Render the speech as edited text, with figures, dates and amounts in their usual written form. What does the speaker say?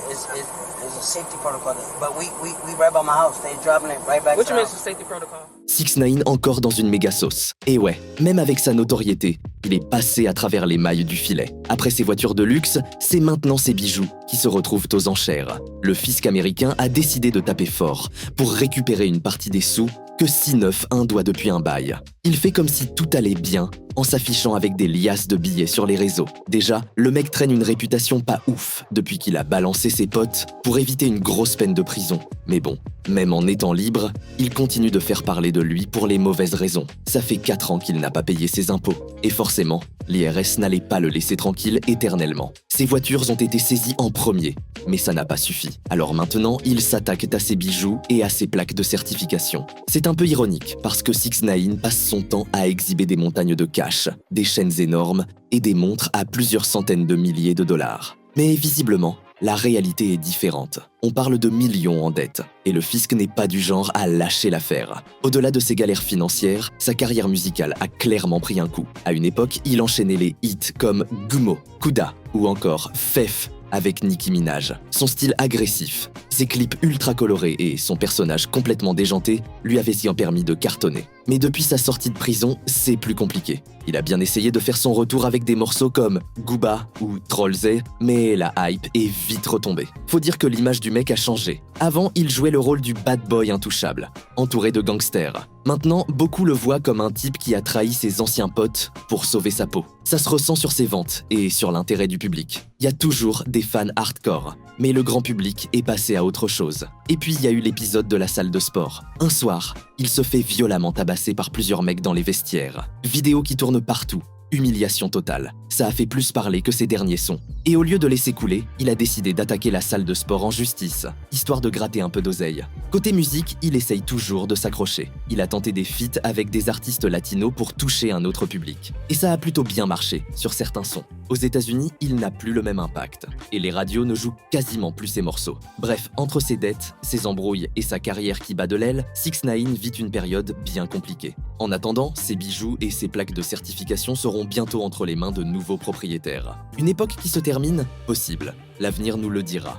It's a safety protocol. But we right by my house. They dropping it right back. What to you the mean it's house. a safety protocol? 6ix9ine encore dans une méga sauce. Et ouais, même avec sa notoriété, il est passé à travers les mailles du filet. Après ses voitures de luxe, c'est maintenant ses bijoux qui se retrouvent aux enchères. Le fisc américain a décidé de taper fort pour récupérer une partie des sous que 6ix9ine doit depuis un bail. Il fait comme si tout allait bien en s'affichant avec des liasses de billets sur les réseaux. Déjà, le mec traîne une réputation pas ouf depuis qu'il a balancé ses potes pour éviter une grosse peine de prison. Mais bon, même en étant libre, il continue de faire parler de lui pour les mauvaises raisons. Ça fait 4 ans qu'il n'a pas payé ses impôts. Et forcément, l'IRS n'allait pas le laisser tranquille éternellement. Ses voitures ont été saisies en premier, mais ça n'a pas suffi. Alors maintenant, il s'attaque à ses bijoux et à ses plaques de certification. C'est un peu ironique, parce que 6ix9ine passe son temps à exhiber des montagnes de cash, des chaînes énormes et des montres à plusieurs centaines de milliers de dollars. Mais visiblement, la réalité est différente. On parle de millions en dette, et le fisc n'est pas du genre à lâcher l'affaire. Au-delà de ses galères financières, sa carrière musicale a clairement pris un coup. À une époque, il enchaînait les hits comme Gummo, Kuda ou encore Fef avec Nicki Minaj. Son style agressif, ses clips ultra colorés et son personnage complètement déjanté lui avaient si permis de cartonner. Mais depuis sa sortie de prison, c'est plus compliqué. Il a bien essayé de faire son retour avec des morceaux comme Gooba ou Trollzé, mais la hype est vite retombée. Faut dire que l'image du mec a changé. Avant, il jouait le rôle du bad boy intouchable, entouré de gangsters. Maintenant, beaucoup le voient comme un type qui a trahi ses anciens potes pour sauver sa peau. Ça se ressent sur ses ventes et sur l'intérêt du public. Il y a toujours des fans hardcore, mais le grand public est passé à autre chose. Et puis il y a eu l'épisode de la salle de sport. Un soir, il se fait violemment tabasser par plusieurs mecs dans les vestiaires. Vidéo qui tourne partout. Humiliation totale. Ça a fait plus parler que ces derniers sons. Et au lieu de laisser couler, il a décidé d'attaquer la salle de sport en justice, histoire de gratter un peu d'oseille. Côté musique, il essaye toujours de s'accrocher. Il a tenté des feats avec des artistes latinos pour toucher un autre public. Et ça a plutôt bien marché sur certains sons. Aux États-Unis, il n'a plus le même impact. Et les radios ne jouent quasiment plus ses morceaux. Bref, entre ses dettes, ses embrouilles et sa carrière qui bat de l'aile, 6ix9ine vit une période bien compliquée. En attendant, ses bijoux et ses plaques de certification seront bientôt entre les mains de nouveaux propriétaires. Une époque qui se termine? Possible. L'avenir nous le dira.